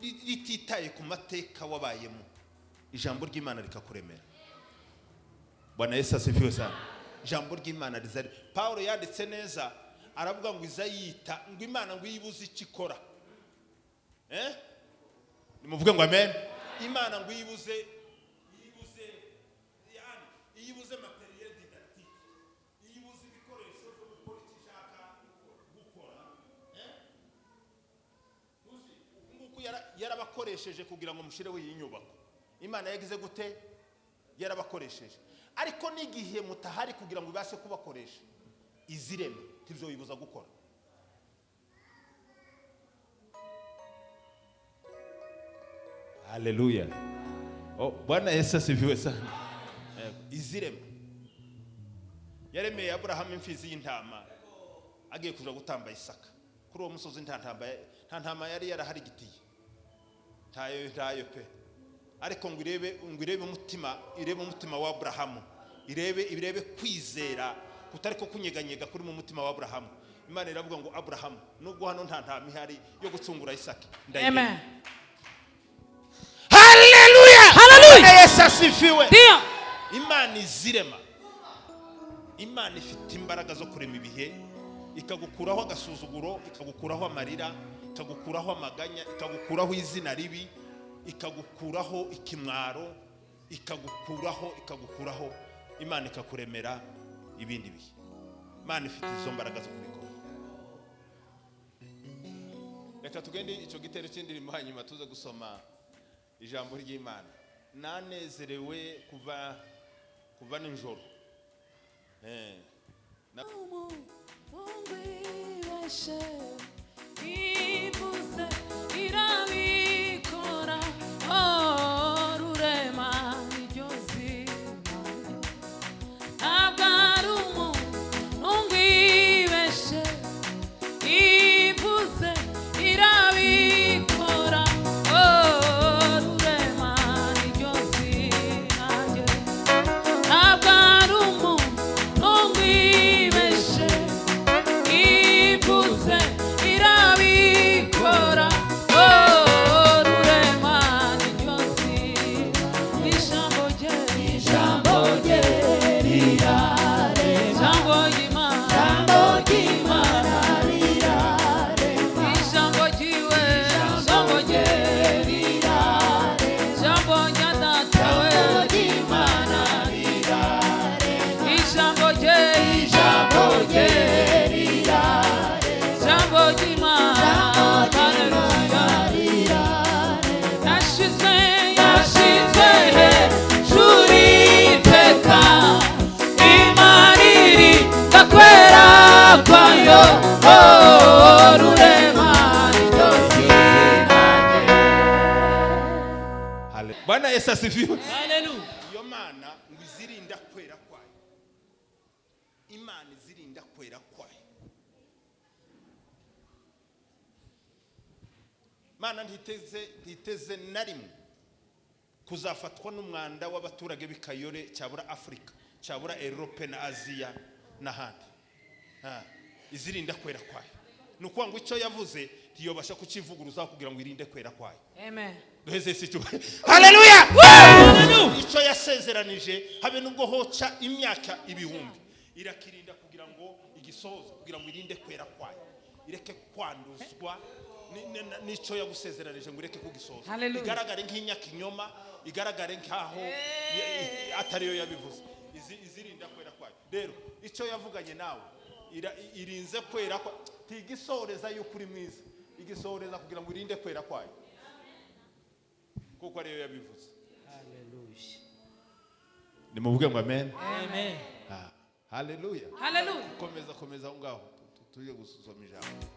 rititaye ku mateka wabayemo, ijambo ry'Imana rikakuremera. Bwana Yesu asifiwe sana. Ijambo ry'Imana rizari. Paulo yanditse neza aravuga ngo izayita ngo Imana ngo yibuze ikikora. Nimuvuge ngo amen. Imana ngo yibuze materiel didactique, yibuze ibikoresho byo gukora ikishaka gukora. Nguko yarabakoresheje kugira ngo mushireho iyi nyubako. Imana yagize gute? Yarabakoresheje. Ariko n'igihe mutahari kugira ngo ibashe kubakoresha, izireme tibyo yibuza gukora. Haleluya. Bwana Yesu asifiwe sana. Izireme yaremeye Abrahamu imfizi y'intama agiye kuja gutamba Isaka. Kuri uwo musozi nta ntama yari yarahari tayo pe. Ariko ngo irebe umutima wa Abrahamu, irebe kwizera kutari ko kunyeganyega kuri mu mutima wa Abrahamu. Imana iravuga ngo Abrahamu, nubwo hano nta ntama ihari yo gucungura Isaka, Amen. Haleluya. Haleluya. Yesu asifiwe. Ndio. Imana izirema. Imana ifite imbaraga zo kurema ibihe, ikagukuraho agasuzuguro, ikagukuraho amarira, ikagukuraho amaganya, ikagukuraho izina ribi, ikagukuraho ikimwaro, ikagukuraho Imana ikakuremera ibindi bihe. Imana ifite izo mbaraga zo kubikora. Reka tugende icyo gitero cy'indirimbo hanyuma tuze gusoma ijambo ry'Imana. Nanezerewe kuva nijoro. Bwana Yesu asifiwe. Haleluya. Iyo Mana ngizirinda kwera kwayo. Imana izirinda kwera kwayo. Mana ntiteze na rimwe kuzafatwa n'umwanda w'abaturage b'Ikayore cyabura Afrika, cyabura Europe na Asia n'ahandi. Izirinda kwera kwayo. Nukuvuga ngo icyo yavuze ntiyobasha kukivuguruza kugira ngo irinde kwera kwayo. Amen. Duheze isi cyubahiro. Haleluya. Haleluya. Icyo yasezeranije habe nubwo hoca imyaka ibihumbi, irakirinda kugira ngo igisozo, kugira ngo irinde kwera kwayo, ireke kwanduzwa n'icyo yagusezeranije ngo ireke kugisoza. Igaragare nk'inyaka inyoma, igaragare nkaho atariyo yabivuze. Izirinda kwera kwayo. Rero icyo yavuganye nawe irinze kwera kwa tigisoreza yuko uri mwiza, igisoreza kugira ngo irinde kwera kwayo, kuko ariyo yabivuze. Haleluya. Nimuvuge ngo amen. Amen. Haleluya. Haleluya. Komeza ngaho tuje gusoma ijambo.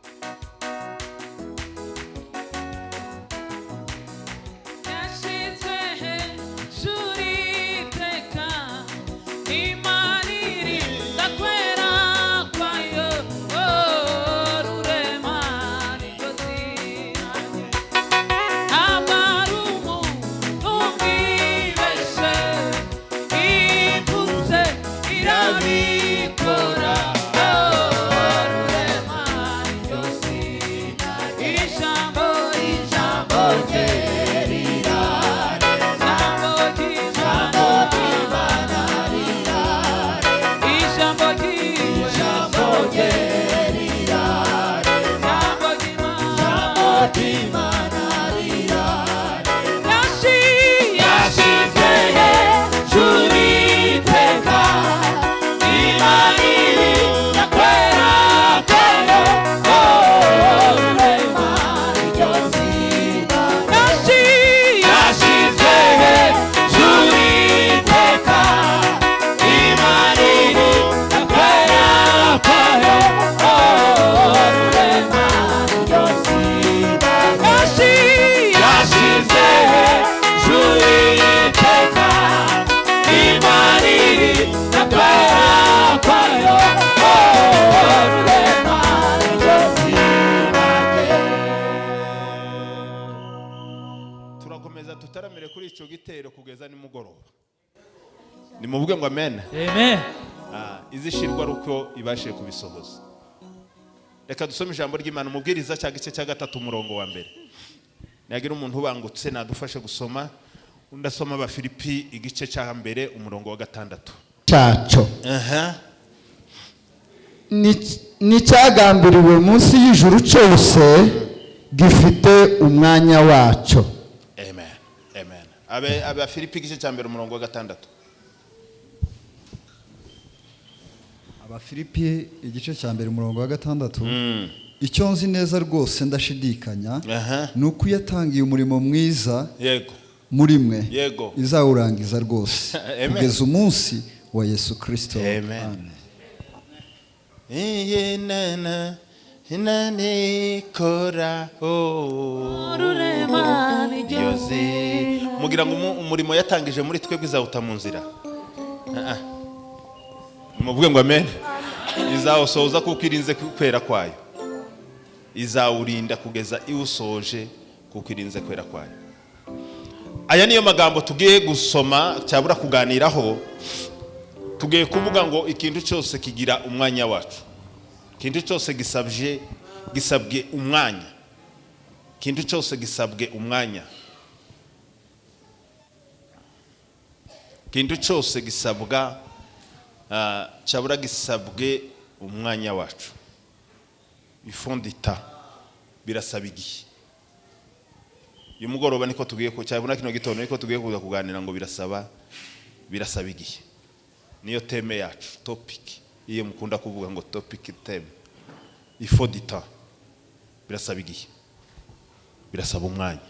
reka tutaramire kuri ico gitero kugeza nimugoroba. Nimuvuge ngo amen. Amen. Izishirwa ruko ibashije kubisohoza. Reka dusome ijambo ry'Imana umubwiriza cya gice cya 3 umurongo wa mbere. Nagira umuntu ubangutse nadufashe gusoma. Undasoma ba Filipi igice cya mbere umurongo wa 6. Cyaco. Ni cyagambiriwe munsi y'ijuru cyose gifite umwanya waco. Amen. Amen. Aba Filipi igice cya mbere umurongo wa 6. Aba Filipi igice cya mbere umurongo wa 6. Icyo nzi neza rwose ndashidikanya nuko yatangiye umurimo mwiza yego muri mwe yego izawurangiza rwose kugeza umunsi wa Yesu Kristo. Amen. Nana inanekora yoze mugira ngo umurimo yatangije muri twebwe izawuta mu nzira. Muvuge ngo amen. Izawusoza kuko irinze kwera kwayo. Izawurinda kugeza iwusoje kuko irinze kwera kwayo. Aya niyo magambo tugiye gusoma cyabura kuganiraho. Tugiye kuvuga ngo ikintu cyose kigira umwanya wacu. Ikintu cyose gisabwe umwanya. Ikintu cyose gisabwe umwanya. Ikintu cyose gisabwa cyabura gisabwe umwanya wacu. Ifondita birasaba igihe. Uyu mugoroba niko tugiye ko cyabona kino gitondo niko tugiye kuza kuganira ngo birasaba igihe. Niyo teme yacu, topic. Iyo mukunda kuvuga ngo topic theme. Ifondita birasaba igihe. Birasaba umwanya.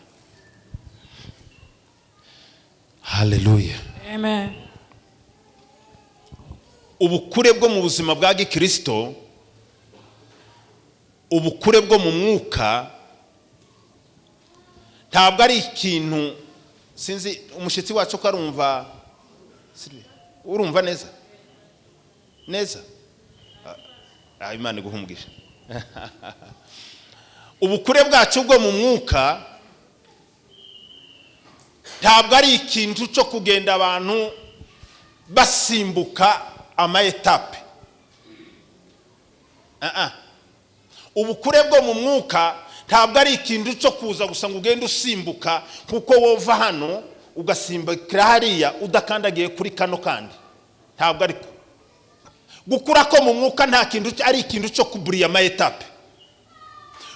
Hallelujah. Amen. Ubukure bwo mu buzima bwa Gikristo, ubukure bwo mu mwuka ntabwo ari ikintu sinzi umushitsi wacu ko arumva urumva neza Imana iguhumugisha. Ubukure bwacu bwo mu mwuka ntabwo ari ikintu cyo kugenda abantu basimbuka ama etape. Ubukure bwo mu mwuka ntabwo ari ikintu cyo kuza gusa ngo ugende usimbuka kuko wova hano ugasimbukira hariya udakandagiye kuri kano kandi. Ntabwo ariko gukura ko mu mwuka nta kintu ari ikintu cyo kuburiya ama etape.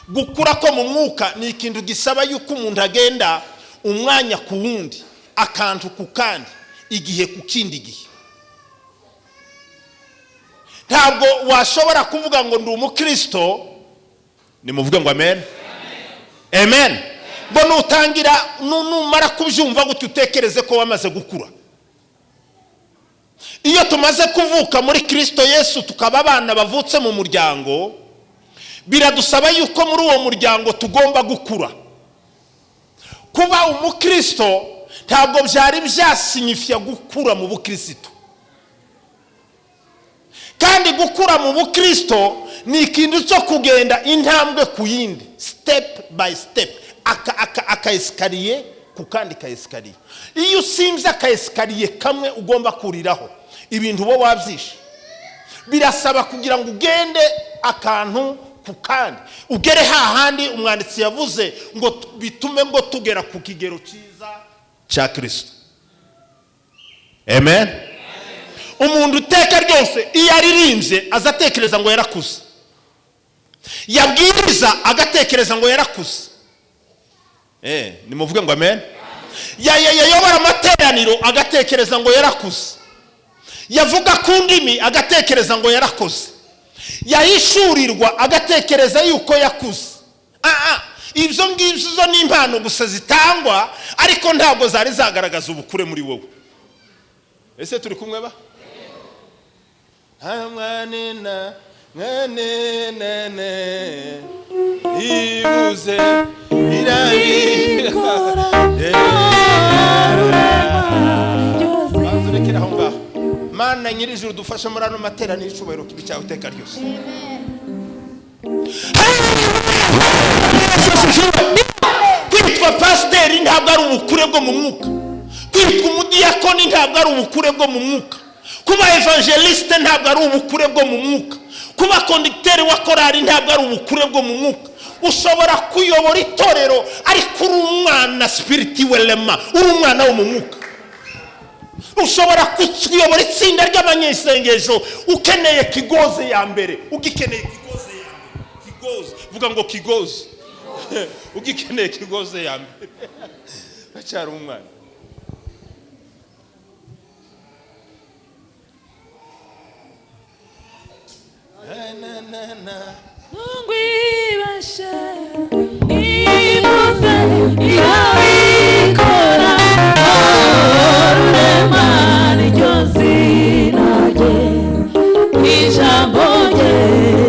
Gukura ko mu mwuka ni ikintu gisaba yuko umuntu agenda umwanya ku wundi, akantu ku kandi, igihe ku kindi gihe. Ntabwo washobora kuvuga ngo ndi umukristo nimuvuge ngo amen. Amen. Ngo nutangira numara kubyumva gute utekereze ko wamaze gukura. Iyo tumaze kuvuka muri Kristo Yesu tukaba abana bavutse mu muryango, biradusaba yuko muri uwo muryango tugomba gukura. Kuba umukristo ntabwo byari byasinyifya gukura mu bukristo. Kandi gukura mu bukristo ni ikintu cyo kugenda intambwe ku yindi, step by step, aka escalier ku kandi ka escalier. Iyo usimze aka escalier kamwe ugomba kuriraho ibintu bo wabyishe. Birasaba kugira ngo ugende akantu ku kandi, ugere hahandi umwanditsi yavuze ngo bitume ngo tugera ku kigero cyiza cya Kristo. Amen. Umuntu uteka ryose iyo aririmbye azatekereza ngo yarakuze. Yabwiriza agatekereza ngo yarakuze. Nimuvuge ngo amen. Yayobora amateraniro agatekereza ngo yarakuze. Yavuga ku ndimi agatekereza ngo yarakuze. Yahishurirwa agatekereza yuko yakuze. Ibyo ngibyo ni impano gusa zitangwa ariko ntabwo zari zagaragaza ubukure muri wowe. Ese turi kumwe ba? Hamwanena nene ibuze irabikora bazurekera aho ngaho. Mana nyirijuru dufashe muri ano materaniro icubahiro kibi cyawe iteka ryose. Kwitwa pasiteri ntabwo ari ubukure ubukure bwo mu mwuka. Kwitwa umudiyakoni ntabwo ari ubukure bwo mu mwuka. Kuba evangeliste ntabwo ari ubukure bwo mu mwuka. Kuba conducteur wa korali ntabwo ari ubukure bwo mu mwuka. Ushobora kuyobora itorero ariko uri umwana spirituellement, uri umwana wo mu mwuka. Ushobora kuyobora itsinda ry'abanyesengesho ukeneye kigoze ya mbere, ugikeneye kigoze ya mbere. Kigoze, vuga ngo kigoze. Ugikeneye kigoze ya mbere. Bacyari umwana. Mungu ibashe imuze irabikora rurema niryo zina rye ijambo rye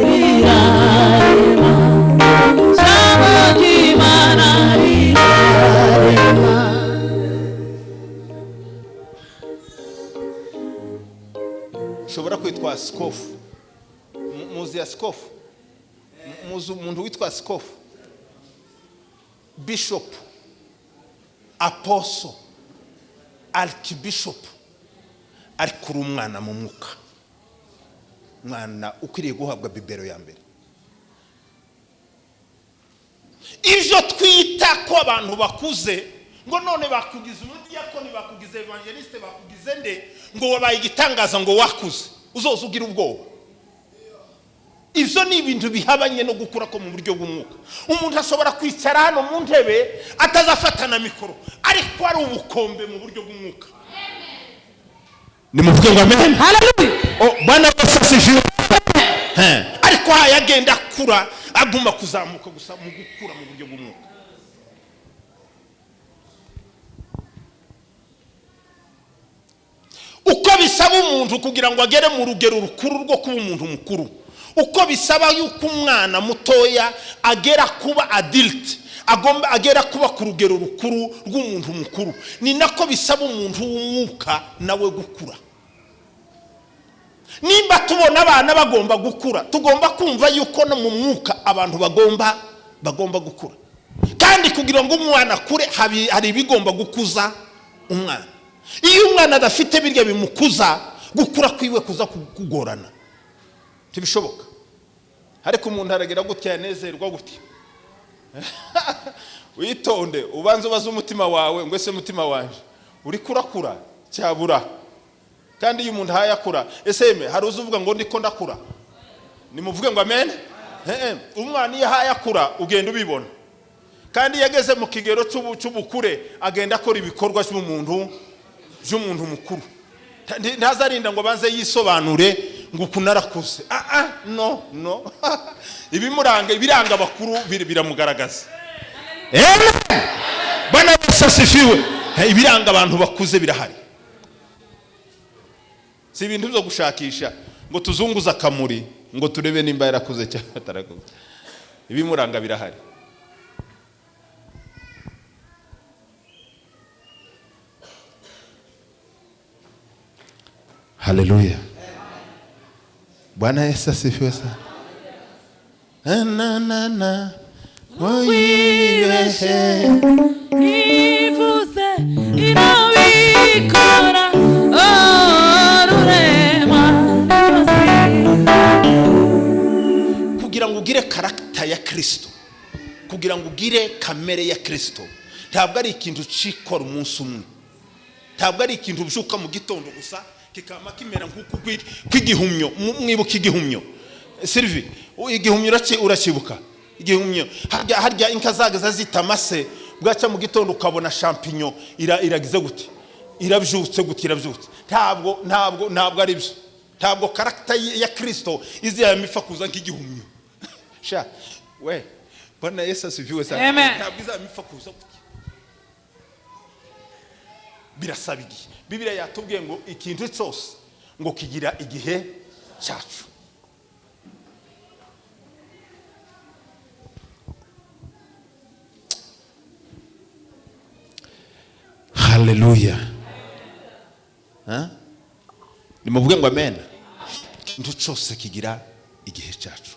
rirarema ijambo ry'Imana rirarema. Ushobora kwitwa Sikofu. Muzi ya Sikofu? Muzi umuntu witwa Sikofu? Bishop, Apostle, Archbishop, ariko uri umwana mu mwuka. Mwana ukwiriye guhabwa bibero ya mbere. Ivyo twita ko abantu bakuze ngo none bakugize umudiyakoni, bakugize evangeliste, bakugize nde, ngo wabaye igitangaza ngo wakuze, uzoza ugira ubwoba. Ivyo ni ibintu bihabanye no gukura ko mu buryo bw'umwuka. Umuntu ashobora kwicara hano mu ntebe atazafatana mikoro, ariko ari ubukombe mu buryo bw'umwuka. Nimuvuge ngo amen. Hallelujah. Oh, Bwana basasifiwe. Ariko yagenda akura, aguma kuzamuka gusa mu gukura mu buryo bw'umwuka. Uko bisaba umuntu kugira ngo agere mu rugero rukuru rwo kuba umuntu mukuru, uko bisaba yuko umwana mutoya agera kuba adult, agera kuba ku rugero rukuru rw'umuntu mukuru, ni nako bisaba umuntu w'umwuka nawe gukura. Nimba tubona abana bagomba gukura, tugomba kumva yuko no mu mwuka abantu bagomba gukura. Kandi kugira ngo umwana akure hari ibigomba gukuza umwana. Iyo umwana adafite birya bimukuza, gukura kwiwe kuza kugorana. Tibishoboka. Ariko umuntu aragira gutya yanezerwa gutya. Witonde, ubanze ubaza umutima wawe, ngo ese mutima wanje uri kurakura cyabura. Kandi iyo umuntu hayakura, eseme hari uzuvuga ngo ndiko ndakura. Nimuvuge ngo amen. Umwana iyo hayakura ugenda ubibona. Kandi yageze mu kigero cy'ubukure agenda akora ibikorwa by'umuntu mukuru. Ntazarinda ngo banze yisobanure ngo kunarakuze. No. Ibiranga bakuru biramugaragaza. Amen. Bana basasifiwe. Ibiranga abantu bakuze birahari. Si ibintu byo gushakisha ngo tuzunguza akamuri ngo turebe nimba yarakuze cyangwa atarakuze. Ibimuranga birahari. Haleluya. Bwana Yesu asifiwe sana. Na Wibeshe ivuze irabikora rurema. Kugira ngo ugire karakter ya Kristo, kugira ngo ugire kamere ya Kristo, ntabwo ari ikintu cikora umunsi umwe. Ntabwo ari ikintu byuka mu gitondo gusa kikama kimera nkuko kw'igihumyo. Mwibuka igihumyo? Sylvie, igihumyo urakibuka? Igihumyo harya inka zagaza zitamase, bwaca mu gitondo ukabona champignon iragize gute, irabyutse gute, irabyutse. Ntabwo ari byo. Ntabwo karakter ya Kristo iziyamifa kuza nk'igihumyo. Sha we Bwana Yesu asifiwe sana. Ntabwo izamifa kuza gute. Birasaba igihe. Bibiliya yatubwiye ngo ikintu cyose ngo kigira igihe cyacu. Haleluya. Nimuvuge ngo amen. Ikintu cyose kigira igihe cyacu.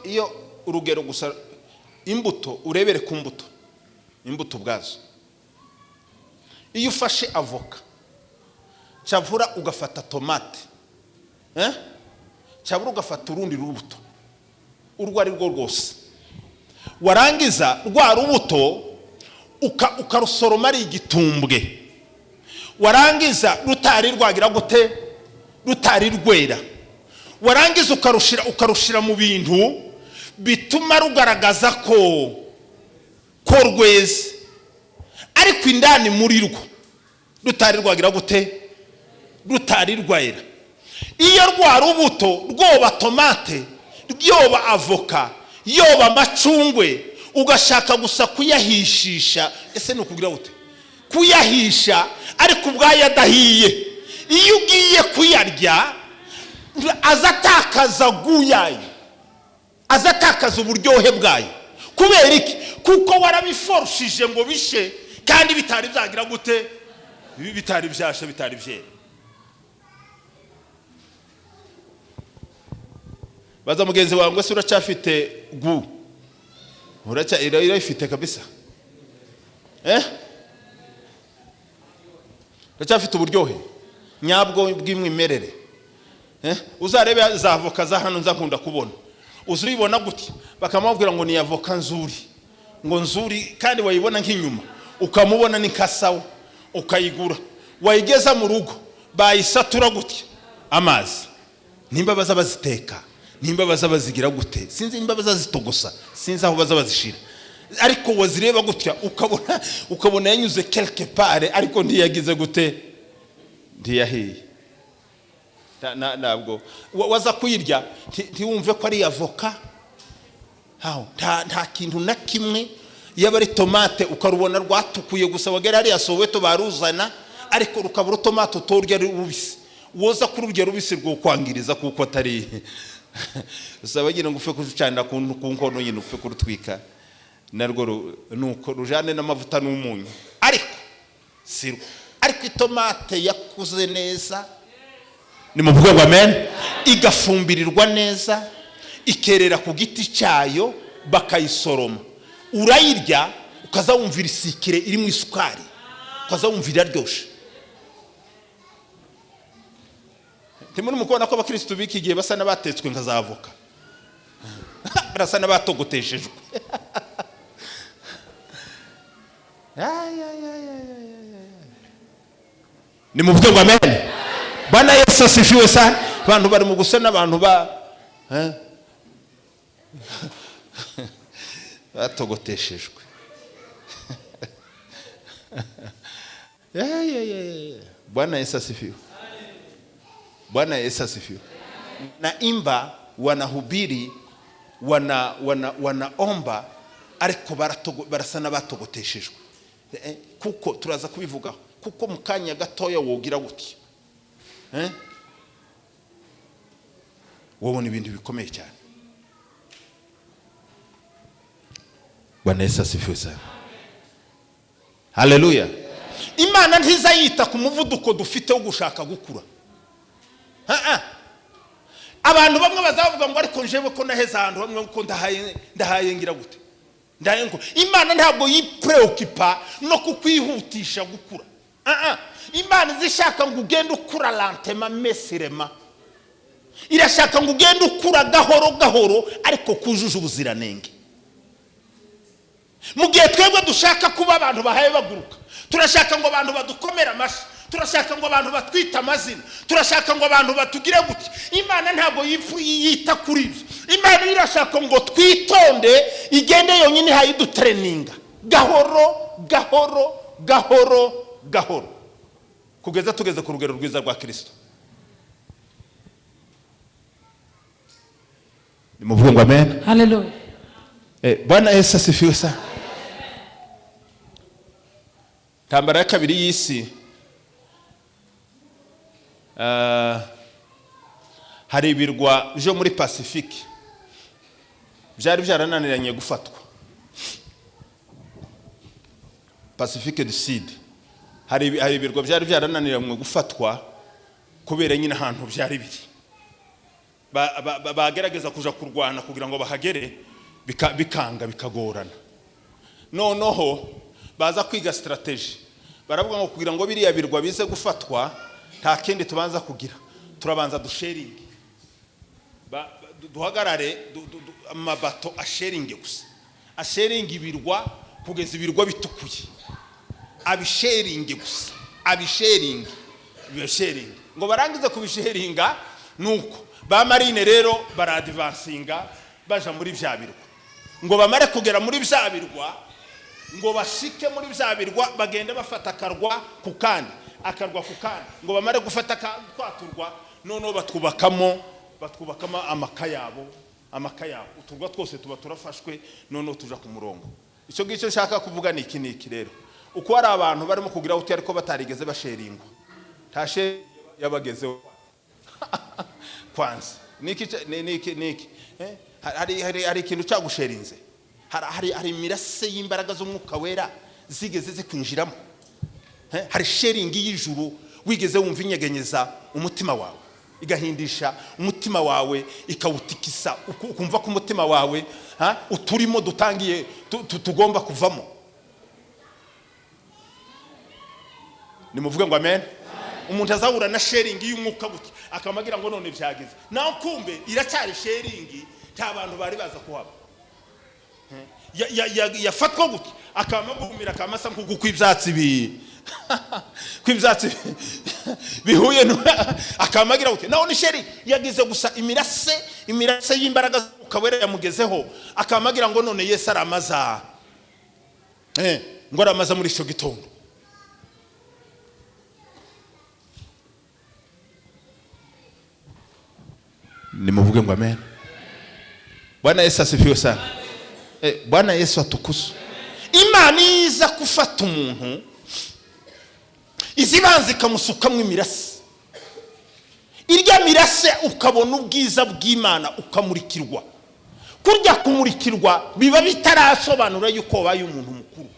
Iyo urugero gusa imbuto urebere ku imbuto ubwazo. Iyo ufashe avoka cyavura ugafata tomate cyabura ugafata urundi rubuto urwo ari rwo rwose, warangiza rwa rubuto ukarusoroma ari igitumbwe, warangiza rutari rwagira gute, rutari rwera, warangiza ukarushira mu bintu bituma rugaragaza ko rweze, ariko indani muri rwo rutari rwagira gute, rutari rwera. Iyo rwa rubuto rwoba tomate, ryoba avoka, yoba amacungwe, ugashaka gusa kuyahishisha, ese no kugira gute, kuyahisha ariko ubwayo adahiye, iyo ugiye kuyarya azatakaza guyayo, azatakaza uburyohe bwayo. Kubera iki? Kuko warabiforushije ngo bishe kandi bitari byagira gute, bitari byasha, bitari byera. Baza mugenzi wawe ngo se uracyafite gu, irayifite kabisa, uracyafite uburyohe nyabwo bw'imwimerere. Uzarebe za avoka za hano nza nkunda kubona, uzuribona gutya bakamubwira ngo ni avoka nzuri, ngo nzuri, kandi wayibona nk'inyuma ukamubona ni kasawa, ukayigura, wayigeza mu rugo bayisatura gutya amazi, nimba baza baziteka, nimba baza bazigira gute, sinzi nimba baza zitogosa, sinzi aho baza bazishira, ariko wazireba gutya ukabona yanyuze quelque part, ariko ntiyagize gute, ntiyahiye. Ntabwo waza kuyirya ntiwumve ko ari avoka, nta kintu na kimwe. Yaba ari tomate ukarubona rwatukuye gusa, wagera hariya Soweto baruzana, ariko rukabura tomate utorya rubisi, woza kururya rubisi rwo kwangiriza kuko atari usaba ngira ngo ufe kucana ku nkono nyine, ufe kurutwika narwo nuko rujane n'amavuta n'umunyu, ariko sirwo. Ariko itomate yakuze neza, ni mu bwoko amen, igafumbirirwa neza, ikerera ku giti cyayo, bakayisoroma, urayirya ukaza wumvira isikire iri mu isukari, ukaza wumvira ryoshe. Timuri mukubona ko abakristo biki gihe basa nabatetswe nka za avoka, barasa nabatogoteshejwe. Ni mu bwoko amen. Bwana Yesu asifiwe sana. Abantu bari mu gusena, abantu batogoteshejwe. Bwana Yesu asifiwe. Bwana Yesu asifiwe. Na imba wanahubiri, wanaomba, ariko barasa nabatogoteshejwe. Kuko turaza kubivugaho, kuko mukanya gatoya wogira gutya, wabona ibintu bikomeye cyane. Bwana Yesu asifiwe sana. Haleluya. Imana ntizayita ku muvuduko dufite wo gushaka gukura. Abantu bamwe bazavuga ngo ariko njewe ko naheza ahantu bamwe ko ndahaye ngira gute, ndayengo. Imana ntabwo yipreocupa no kukwihutisha gukura. Imana zishaka ngo ugende ukura lentema mesirema, irashaka ngo ugende ukura gahoro gahoro, ariko kujuje ubuziranenge. Mu gihe twebwe dushaka kuba abantu bahaye baguruka, turashaka ngo abantu badukomera amashi, turashaka ngo abantu batwita amazina, turashaka ngo abantu batugire gutya. Imana ntabwo yita kuri ibyo. Imana irashaka ngo twitonde, igende yonyine hayidutreninga gahoro gahoro gahoro gahoro, kugeza tugeze ku rugero rwiza rwa Kristo. Ni mu bwoko amen. Haleluya. Bwana Yesu asifiwe sana. Intambara ya kabiri y'isi, hari ibirwa byo muri Pacifique byari byarananiranye gufatwa. Pacifique du Sud, hari ibirwa byari byarananiranye gufatwa kubera nyine ahantu byari biri. Bagerageza kuja kurwana kugira ngo bahagere, bikanga bikagorana. Noneho baza kwiga strategy, baravuga ngo kugira ngo biriya birwa bize gufatwa nta kindi tubanza kugira, turabanza dusharing, duhagarare amabato asharinge gusa, asharinge ibirwa kugeza ibirwa bitukuye, abisharinge gusa, abisharinge ngo barangize kubisharinga. Nuko ba marine rero baradvancinga baja muri bya birwa, ngo bamare kugera muri bya birwa, ngo bashike muri bya birwa bagende bafata akarwa ku kandi, akarwa ku kandi, ngo bamare gufata kwaturwa, noneho batwubakamo amaka yabo. Uturwa twose tuba turafashwe, noneho tuja ku murongo. Icyo gice nshaka kuvuga ni iki rero, uko hari abantu barimo kugira uti ariko batarigeze basheringwa, tashe yabagezeho kwanza niki hari ikintu cyagusherinze, hari imirase y'imbaraga z'umwuka wera zigeze zikwinjiramo, hari sharing y'ijuru wigeze wumva inyegenyeza umutima wawe, igahindisha umutima wawe, ikawutikisa, ukumva ko umutima wawe uturimo dutangiye tugomba kuvamo. Nimuvuge ngo amen. Umuntu azahura na sharing y'umwuka gutya akamagira ngo none byageze, naho kumbe iracyari sharing, nta bantu bari baza kuhaba. Yafatwa gutya akamagumira akamasa nkuko kw'ibyatsi kw'ibyatsi bihuye akamagira gutya, naho ni sharing yagize gusa imirase y'imbaraga ukabera yamugezeho, akamagira ngo none Yesu aramaza ngo aramaza muri cyo gitondo. Nimuvuge ngo amen. Bwana Yesu asifiwe sana. Bwana Yesu atukuzwe. Imana iza kufata umuntu izibanze ikamusukamwe imirase, irya mirase ukabona ubwiza bw'Imana ukamurikirwa. Kurya kumurikirwa biba bitarasobanura yuko baye umuntu mukuru.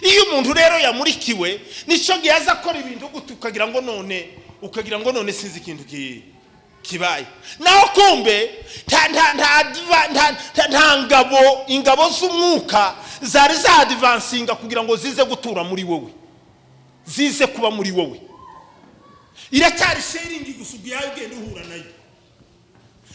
Iyo umuntu rero yamurikiwe nico giyaza akora ibintu gute ukagira ngo none sinzi ikintu kibaye, naho kumbe nta ingabo z'umwuka zari zadvancinga kugira ngo zize gutura muri wowe, zize kuba muri wowe. Iracyari sharing gusa ugiye ugenda uhura nayo,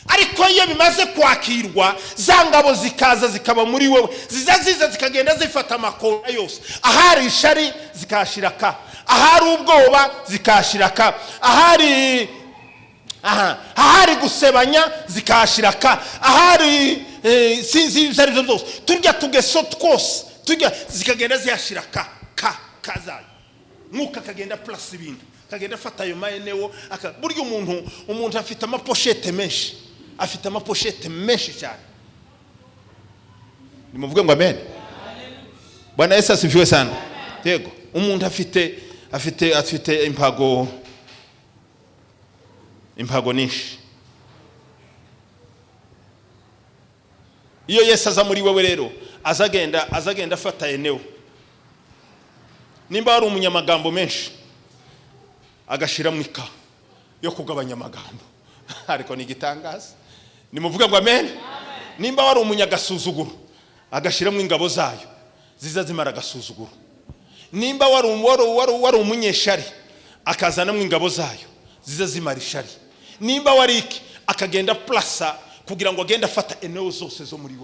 ariko iyo bimaze kwakirwa za ngabo zikaza zikaba muri wowe, ziza zikagenda zifata amakona yose, ahari ishari zikashiraka, ahari ubwoba zikashiraka, ahari gusebanya zikashiraka, ahari sinzi ibyo byose turya tugeso twose turya zikagenda ziyashiraka kazayo, mwuka kagenda plus ibintu, kagenda fata ayo maeneo. Burya umuntu afite amaposhete menshi cyane. Nimuvuge ngo amen. Bwana Yesu asifiwe sana. Yego, umuntu afite impago nishi. Iyo Yesu aza muri wewe rero azagenda afata eneo. Nimba ari umunyamagambo menshi agashira mu ika yo kugabanya amagambo ariko ni gitangaza. Nimuvuga ngo amen. Nimba wari umunyagasuzuguro agashira mu ingabo zayo ziza zimara gasuzuguro. Nimba wari umunyeshari akazana mu ingabo zayo ziza zimara ishari. Nimba wari iki akagenda plasa kugira ngo agenda afata eneo zose zo muri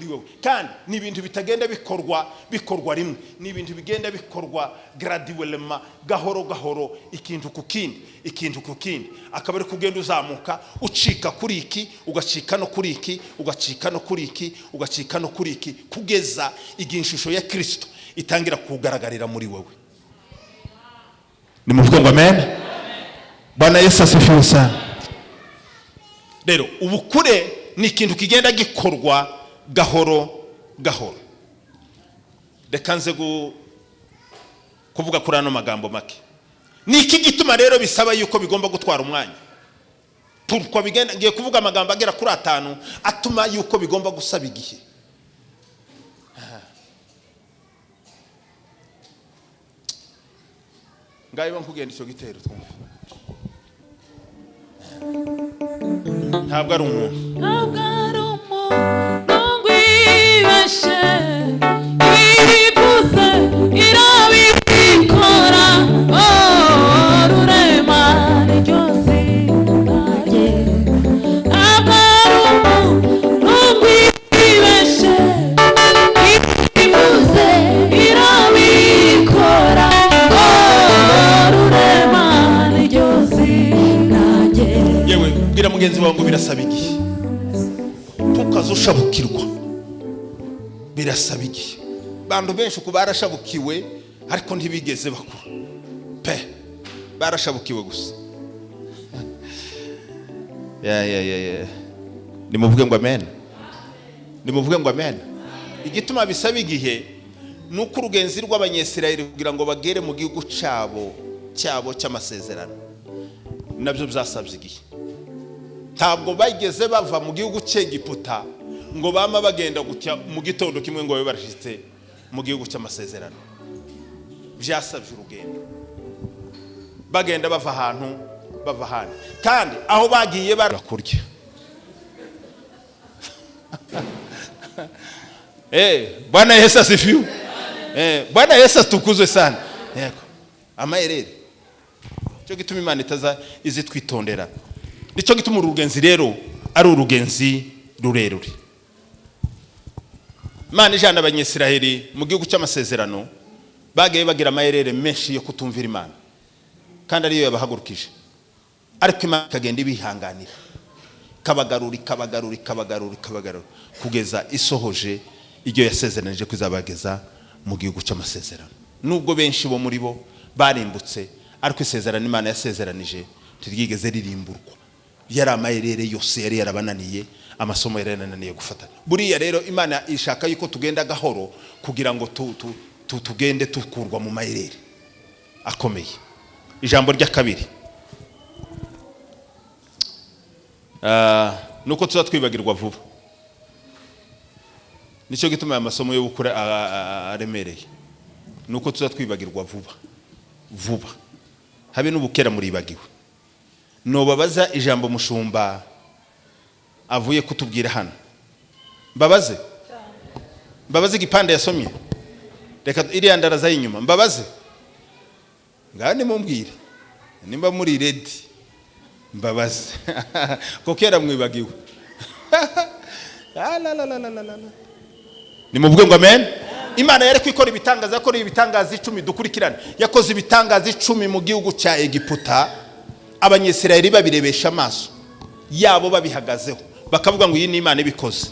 wowe, kandi ni ibintu bitagenda bikorwa rimwe, ni ibintu bigenda bikorwa graduellement, gahoro ikintu ku kindi akaba ari kugenda uzamuka, ucika kuri iki ugacika no kuri iki, ugacika no kuri iki, ugacika no kuri iki, kugeza igihe ishusho ya Kristo itangira kugaragarira muri wowe. Nimuvuge ngo amen. Bwana Yesu asifiwe sana. Rero ubukure ni ikintu kigenda gikorwa gahoro. Reka nze kuvuga kuri ano magambo make. Ni iki gituma rero bisaba yuko bigomba gutwara umwanya? Turko bigenda ngiye kuvuga amagambo agera kuri 5 atuma yuko bigomba gusaba igihe. Ngaye nkugenda icyo gitero twumva. Ntabwo ari umuntu. tukazushabukirwa birasaba igihe. Bantu benshi ku barashabukiwe ariko ntibigeze bakura pe, barashabukiwe gusa. Nimuvuge ngo amen, nimuvuge ngo amen. Igituma bisaba igihe nuko urugenzi rw'abanyesirayeli kugira ngo bagere mu gihugu cyabo cy'amasezerano nabyo byasabye igihe. Ntabwo bageze bava mu gihugu cy'Egiputa ngo bama bagenda gutya mu gitondo kimwe ngo babe barashitse mu gihugu cy'amasezerano. Byasabye urugendo, bagenda bava ahantu bava handi, kandi aho bagiye barakurya. Bwana Yesu asifiwe. Bwana Yesu atukuzwe sana. Yego, amayerere cyo gituma Imana itaza izi twitondera. Nicyo gituma urugenzi rero ari urugenzi rurerure. Imana ijana abanyesiraheli mu gihugu cy'amasezerano bagiye bagira amayerere menshi yo kutumvira Imana, kandi ariyo yabahagurukije. Ariko Imana ikagenda ibihanganira, kabagarura kugeza isohoje ibyo yasezeranije kuzabageza mu gihugu cy'amasezerano. Nubwo benshi bo muri bo barimbutse, ariko isezerano Imana yasezeranije tirigeze ririmburwa. Yari amayerere yose yari yarabananiye, amasomo yari yarananiye gufatana. Buriya rero Imana ishaka yuko tugenda gahoro kugira ngo tugende tukurwa mu mayerere akomeye. Ijambo rya kabiri nuko tuza twibagirwa vuba. Nicyo gituma amasomo yo gukura aremereye, nuko tuza twibagirwa vuba. Habe n'ubukera muribagiwe. Nobabaza ijambo mushumba avuye kutubwira hano. Mbabaze igipande yasomye, reka iriya ndaraza y'inyuma mbabaze. Ngani mumbwire nimba muri ready. Mbabaze ko kera mwibagiwe. Nimuvuge ngo amen. Imana yari kwikora ibitangaza, akora ibitangaza 10 dukurikirana. Yakoze ibitangaza 10 mu gihugu cya Egiputa, abanyesirayeli babirebesha amaso yabo babihagazeho, bakavuga ngo iyi ni Imana ibikoze.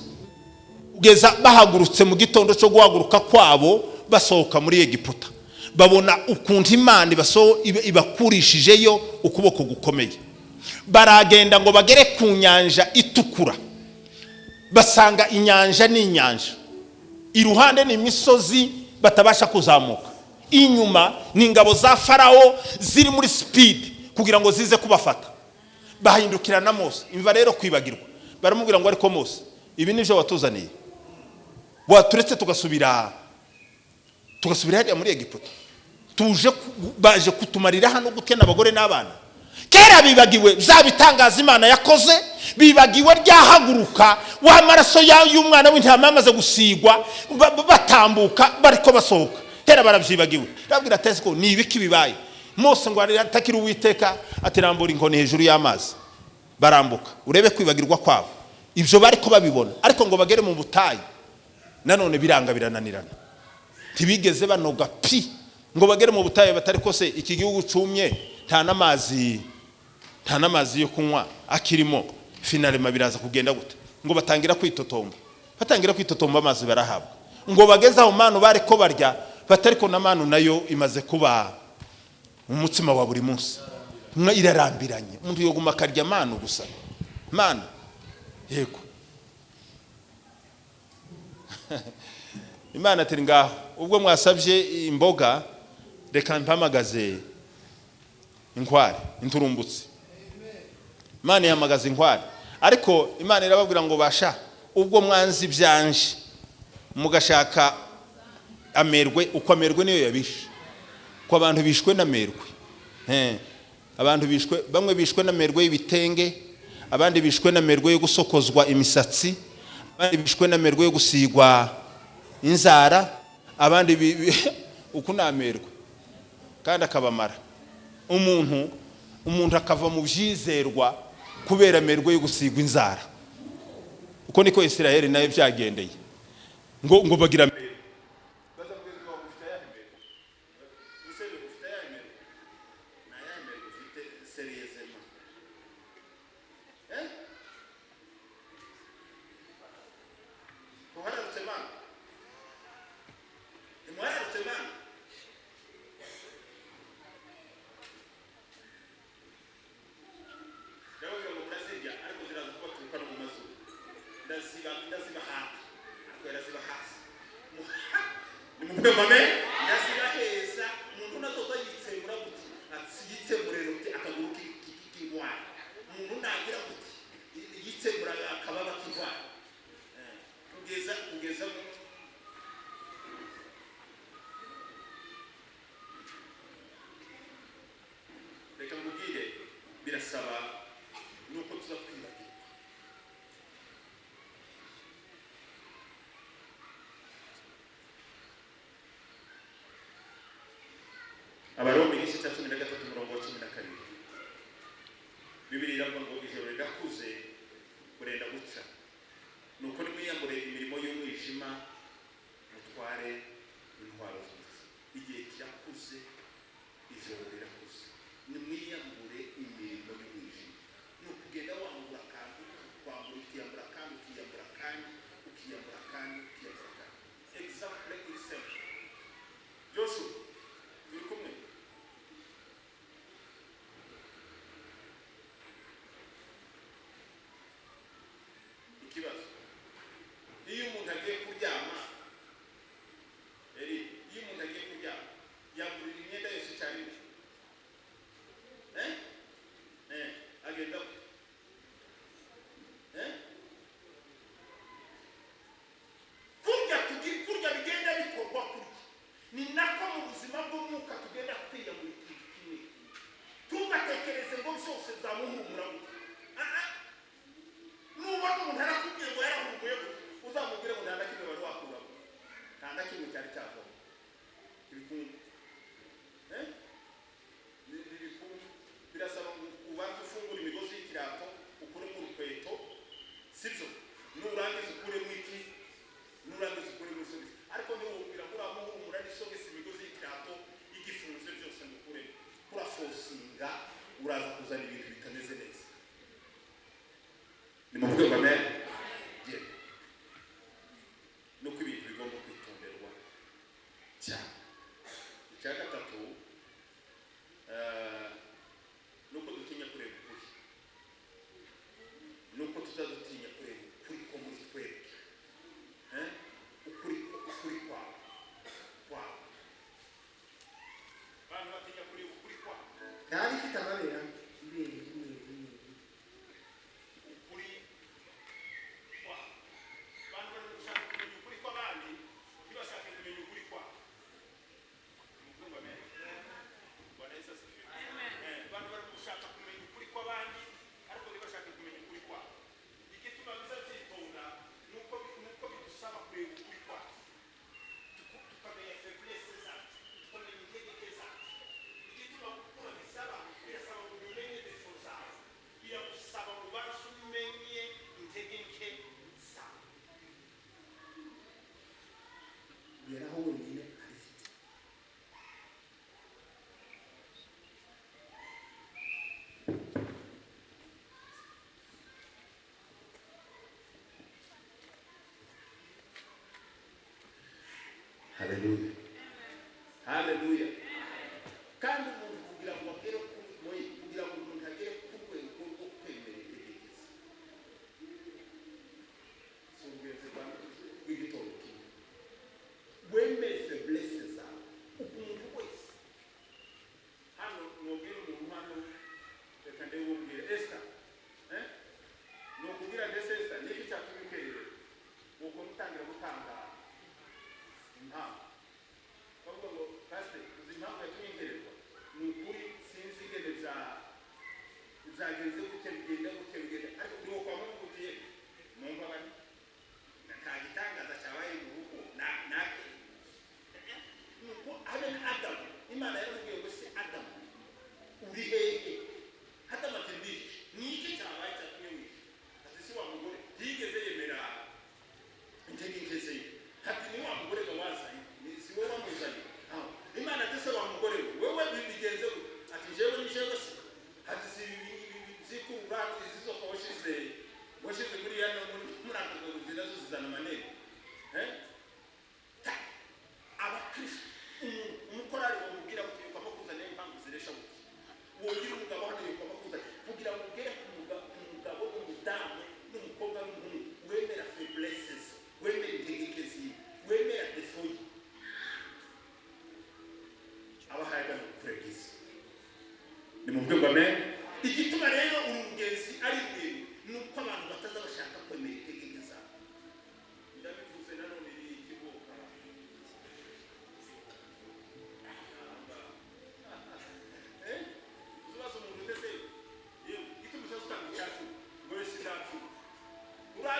Ugeza bahagurutse mu gitondo cyo guhaguruka kwabo basohoka muri Egiputa, babona ukuntu Imana ibakurishijeyo ukuboko gukomeye. Baragenda ngo bagere ku nyanja itukura, basanga inyanja ni inyanja, iruhande ni imisozi batabasha kuzamuka, inyuma ni ingabo za Farao ziri muri speed kugira ngo zize kubafata. Bahindukira na Mose, imva rero kwibagirwa. Baramubwira ngo ariko Mose, ibi nivyo watuzaniye, waturetse tugasubira hariya muri Egiputa, baje kutumarira hano gukena abagore n'abana. Kera bibagiwe bitangaza Imana yakoze, bibagiwe ryahaguruka wa maraso y'umwana w'intama amaze gusigwa batambuka bariko basohoka. Kera barabyibagiwe. Rabwira tese ko ni ibiki bibaye. Mose ngo atakira Uwiteka atirambura inkoni hejuru y'amazi, barambuka. Urebe kwibagirwa kwabo. Ibyo bariko babibona, ariko ngo bagere mu butayu nanone biranga birananirana. Ntibigeze banoga ngo bagere mu butayu batari kose iki gihugu cumye, nta namazi yo kunywa akirimo. Finalema biraza kugenda gute? Ngo batangira kwitotomba, amazi barahabwa. Ngo bageze aho manu bari ko barya, batariko na manu nayo imaze kuba umutsima wa buri munsi. Mwa irarambiranye, umuntu yoguma akarya manu gusa. Manu yego. Imana ati ngaho ubwo mwasabye imboga, reka mpamagaze inkware inturumbutse. Imana yamagaze inkware, ariko Imana irababwira ngo basha ubwo mwanzi byanje mugashaka amerwe, uko amerwe niyo yabishe. Ko abantu bishwe namerwe, abantu bishwe, bamwe bishwe namerwe y'ibitenge, abandi bishwe namerwe yo gusokozwa imisatsi, abandi bishwe namerwe yo gusigwa inzara, abandi uko namerwe kandi akabamara. Umuntu akava mu byizerwa kubera amerwe yo gusigwa inzara. Uko niko Isirayeli nayo byagendeye, ngo bagira amerwe. ndaziba hasi akwera ziba hasi nimuvuge mame ndaziba heza umuntu nazoza yitsembura guti yitsemburero akaguru k'ingwara umuntu nagira guti yitsembura akababa k'ingwara kugeza reka mubwire birasaba nuko tuza kwibagirwa Abaroma igice cya 13 umurongo wa 12 Bibiliya iravuga ngo ijoro rirakuze burenda guca nuko nimwiyambure imirimo y'umwijima mutware intwaro zose igihe kirakuze ijoro rirakuze nimwiyambure imirimo y'umwijima nukugenda wambura kandi kwambura ukiyambura kandi ukiyambura kandi ukiyambura kandi ukiyambura kandi example itself Joshua turi kumwe ikibazo iyo umuntu agiye kuryama iyo umuntu agiye kuryama yagurira imyenda yose cyane agenda kurya bigenda bikorwa kurya ni nako mu buzima bw'umwuka tugenda twiyamura ikintu kimwe tugatekereze ngo byose byamuhumura gutya nubona umuntu arakubwiye ngo yarahumuye uzamubwire ngo nta na kimwe wari wakuramo nta na kimwe cyari cyavamo ibikumwe birasaba ngo ubanze ufungure imigozi y'ikirato ukuremo urukweto sibyo nurangiza ukuremo iki nurangiza ukuremo isogisi ariko ntiwubwira ngo uramuhumura n'isogisi imigozi y'ikirato igifunze byose ngo ukuremo urafosinga uraza kuzana ibintu bitameze neza nimuvuge ngo amen genda nuko ibintu bigomba kwitonderwa cyane icya gatatu nuko dutinya kureba ukuri nuko tutadutinya kureba ukuri ko muri twebwe ukuri kwawe abantu batinya kureba ukuri kwawe ntari ifite amabera yaraho wenyine arifite haleluya haleluya kandi umuntu kugira ngo agere kugira ngo umuntu agere ku rwego rwo kwemera itegeko si ubwenge bw'igitondo kimwe wemere feblesse zawe umuntu wese hano nubwira umuntu hano reka ndebe ubwire Esther nukubwira ndetse Esther niki cyatumye ukerere uko mutangira gutanga impamvu bavuga ngo pastor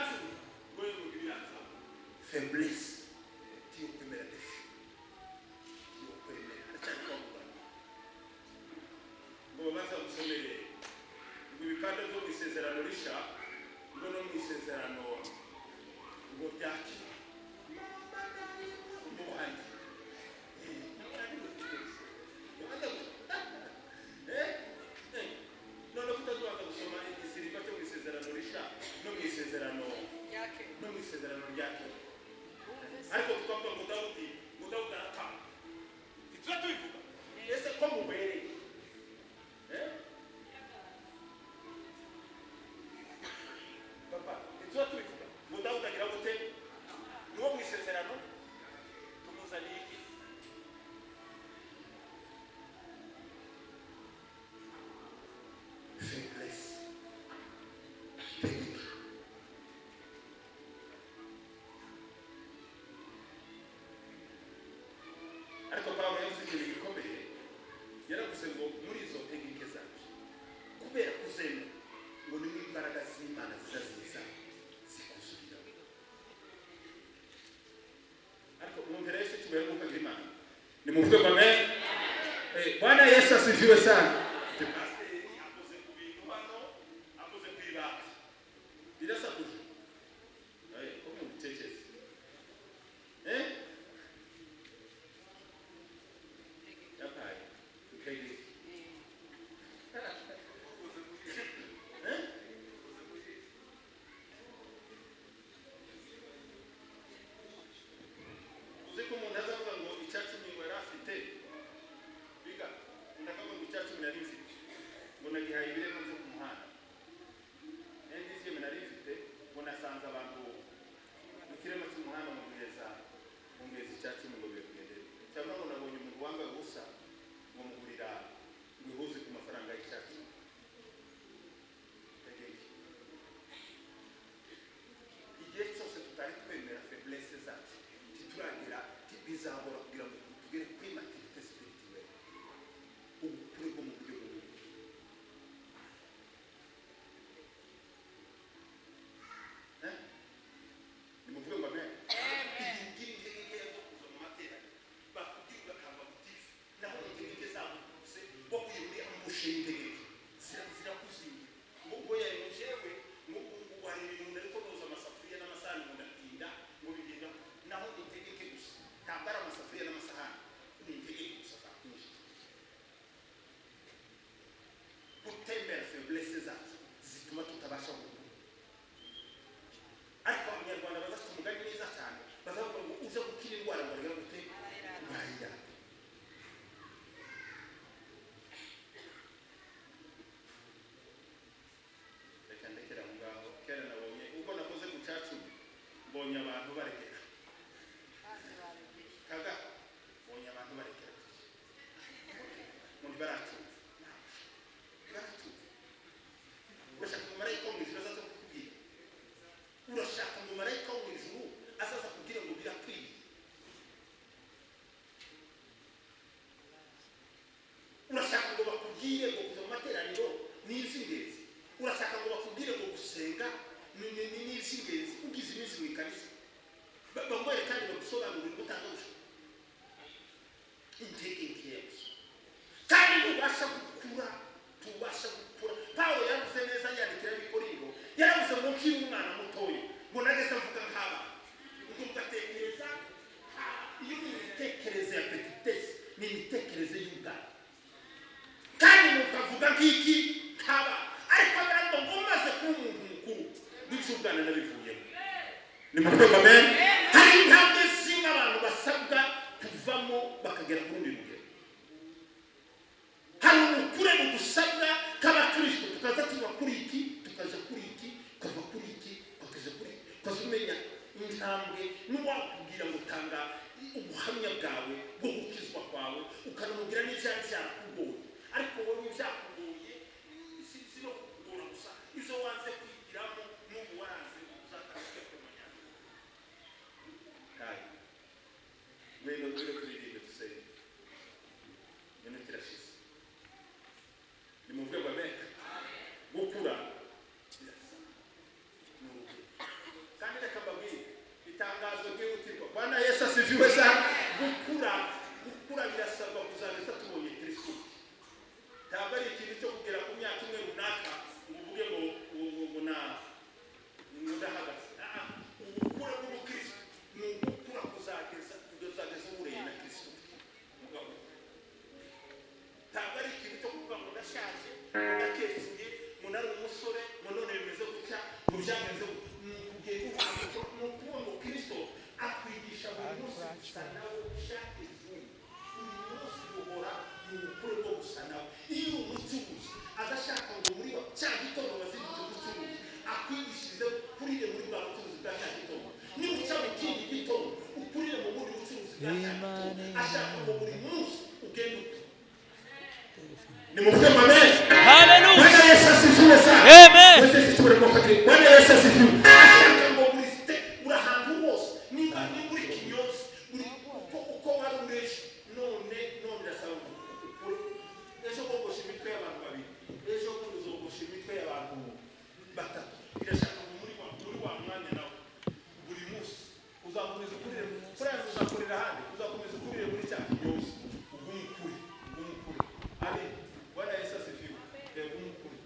utazi ngo biraza faiblesse tiyo kwemera defi tiyo kwemera aracyari kwa muganga ngo baza gusomere ngo ibikanda byo mu isezerano risha ngo no mu isezerano ngo ryaki umuhandi none kutazubaza gusoma igisiriba cyo mu isezerano risha no mu isezerano ryake ariko tukavuga ngo Dawudi aratanga ituza tubivuga ese ko mubereye papa ituza tubivuga ngo Dawudi agira gute niwo mu isezerano tumuzaniye iki faiblesse ariko Pawulo yavuze ikintu gikomeye yaravuze ngo muri izo tegeke zacu kubera kuzemera ngo ni imbaraga z'Imana ziza zikuzuriraho ariko mwumvira Yesu kimwe n'umwuka w'Imana nimuvuge ngo amen. Bwana Yesu asifiwe sana. Akoze ku bintu hano akoze ku ibati birasakuje ko mu bitekerezo yapaye ukege uzi ko umuntu azavuga ngo icyacu ni ngo yari afite biga ndakavuga ngo icyacu nari mfite ngo nagihaye ibirego byo ku muhanda ndi zimwe nari mfite ngo nasanze abantu mu kirema cy'umuhanda mu guheza icyacu ngo bigendere cyangwa ngo nabonye umuntu wambaye ubusa ngo mugurira ibihuze ku mafaranga y'icyacu igihe cyose tutari twemera faiblesse zacu tituragira bizabora kugira ngo tugere kuri maturité spirituelle ubukure bwo mu buryo bumwe nimuvuge ngo amen. Igihe intege zo kuza mu materaniro bakubwira ugakamba gutifu naho intege zabo zose wakuye muri ambushe y'intege zirakuzinga ngo yawe jewe ngo wari ibintu ariko noza amasafuriya n'amasahani ngo ndatinda ngo bigenda naho intege gusa ntabwo ari amasafuriya n'amasahani ni intege gusa zakwinjira gutemera faiblesse zacu zituma tutabasha gukura ariko abanyarwanda bazafite umugani mwiza cyane bazavuga ngo uze gukira indwara ngo rero gute barayira reka ndekera aho ngaho kera nabonye ubwo nakoze ku cyacu mbonye abantu barekera kaga mbonye abantu barekera muri baracuza urashaka ngo marayika wo mu ijuru azaza kukubwira urashaka ngo marayika wo mu ijuru azaza kubwira ngo birakwiye urashaka ngo bakubwire ngo kuva mu materaniro ni iby'ingenzi urashaka ngo bakubwire ngo gusenga ni iby'ingenzi ugize iminsi mu ikanisa bamubere kandi bagusobanurira ubutangabusha intege nkeya kandi ntubasha gukura Pawulo yaravuze neza yandikira Abikorino yaravuze ngo nkiri umwana mutoya ngo nageze avuga nk'aba ngo ugatekereza iyo imitekerereze ya petitesi ni imitekerereze y'ubwana kandi mukavuga nk'iki nk'aba ariko baravuga ngo maze kuba umuntu mukuru n'iby'ubwana nabivuyemo ni mu rwego amen. Hari intambwe zimwe abantu basabwa kuvamo bakagera ku rundi rugero hari ubukure budusabwa k'abakristo tukaza tuva kuri iki tukaza kuri iki tukava kuri iki tukaza kuri iki tukaza umenya intambwe n'uwakubwira ngo tanga ubuhamya bwawe bwo gukizwa kwawe ukanamubwira n'ibyari byarakugoye ariko wowe byakugoye si no kukugora gusa izo wanze kwigiramo n'ubu waranze uzatanga kumenya kandi wenda turirimbe dusenge minota irashize nimuvuge ngo amen. Gukura asifiwe sana. Gukura birasabwa kuzageza tubonye Kristo. Ntabwo ari ikintu cyo kugera ku myaka imwe runaka uvuge ngo ndahagaze. Gukura k'Umukristo ni ugukura kuzageza ubureye na Kristo. Ntabwo ari ikintu cyo kuvuga ngo ndashaje, ndakesuye, ngo nari umusore, ngo none bimeze gutya, ngo byagenze ugiye kuvuga ngo Kristo akwigisha buri munsi gusa nawe ushaka izindi. Uyu munsi uhora mu bukuru bwo gusa nawe. Iyo umucuruzi agashaka ngo muri cya gitondo wazindutse gucuruza akwigishirize kurire muri bwa bucuruzi bwa cya gitondo. Niba uca mu kindi gitondo ukurire mu bundi bucuruzi bwa cya gitondo. Ashaka ngo buri munsi ugende uko. Ni muvuge amen. Hallelujah. Bwana Yesu asifiwe sana. Amen. Bwana Yesu asifiwe. Ashaka ngo buri step urahantu hose niba ni muri kinyose uko wari ureje none ndasaba ukuri. Ejo kogosha imitwe y'abantu babiri, ejo kuzogosha imitwe y'abantu batatu. Irashaka ngo muri wa mwanya nawe buri munsi uzakomeza kurira uzakorera handi uzakomeza kurira muri cya kinyose ugumukuri. Amen. Bwana Yesu asifiwe. Ugumukuri.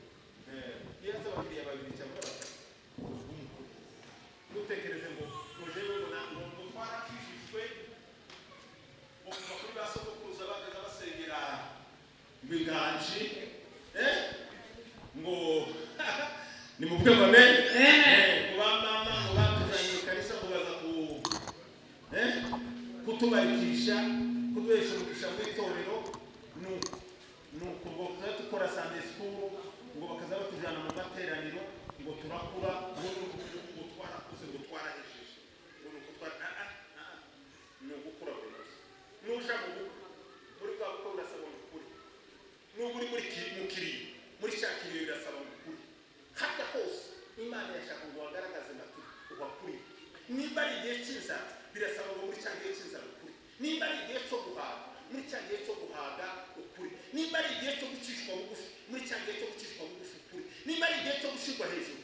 Iyo abakiriya babiri cyangwa batatu ugumukuri. Ntutekereze ngo jewe ngo twarakijijwe kuva kuri ba sogokuruza bageza basengera inganji ngo nimuvuge ngo amen. Ngo ba mama ngo batuzanye kanisa ngo baza kutubarikisha kuduhesha umugisha mu itorero nuko ngo dukora Sunday school ngo bakaza batujyana mu materaniro ngo turakura ngo twarakuze ngo twarahejeje ngo nuko no gukura bose nuja mu muri bwa bwo urasaba ukuri n'uburi muri mukiri muri cyakiriye birasaba ukuri hata hose Imana yashaka ngo wagaragaze naturi ubakuri. Nimba ari igihe cyiza birasaba ngo muri cyagiye cyiza ukuri. Nimba ari igihe cyo guhaga muri cyagiye cyo guhaga ukuri. Nimba ari igihe cyo gucishwa bugufi muri cyagiye cyo gucishwa bugufi ukuri. Nimba ari igihe cyo gushirwa hejuru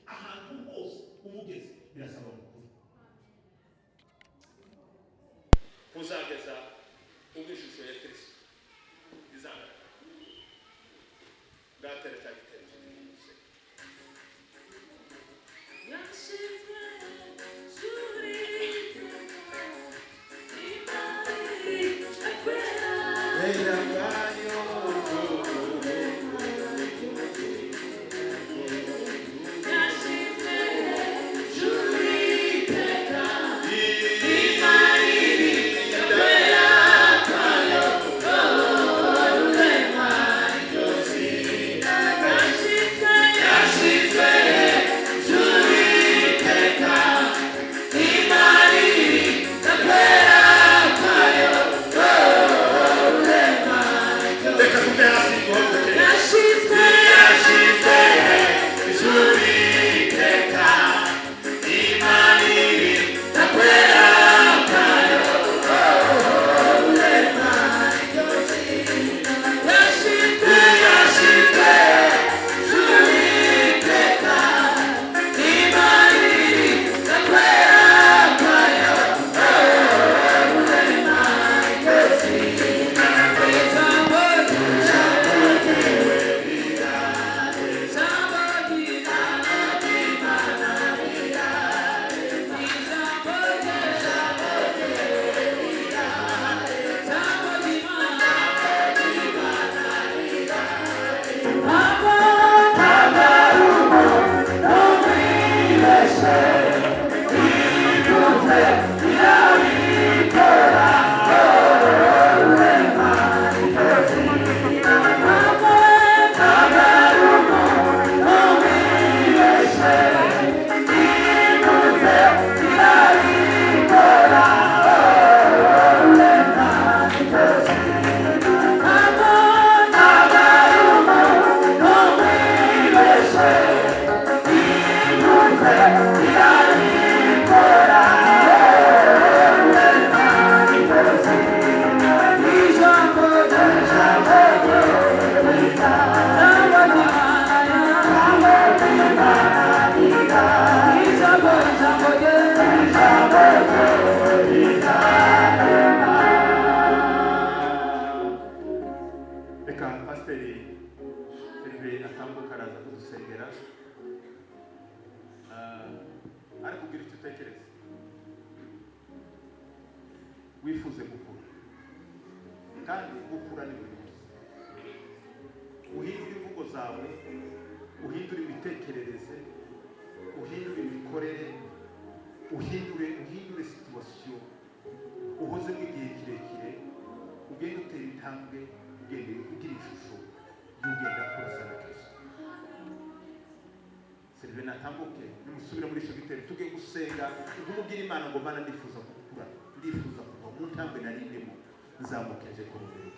ahantu hose umugeze birasaba ukuri. Uzageza ubwishusho ya Kristo izanga gatereta Ijambo wifuze gukura kandi gukura ni buri munsi uhindura imvugo zawe uhindura imitekerereze uhindura imikorere uhindure situwasiyo uhozemo igihe kirekire ugenda utera intambwe ugenda ugira ishusho y'ugenda kurasa na Kristo. Sylvain natambuke nimusubire muri icyo gitero tugiye gusenga nk'umubwira Imana ngo Mana ndifuza gukura ndifuza kuva mu ntambwe nari ndimo nzamukeje ku rugero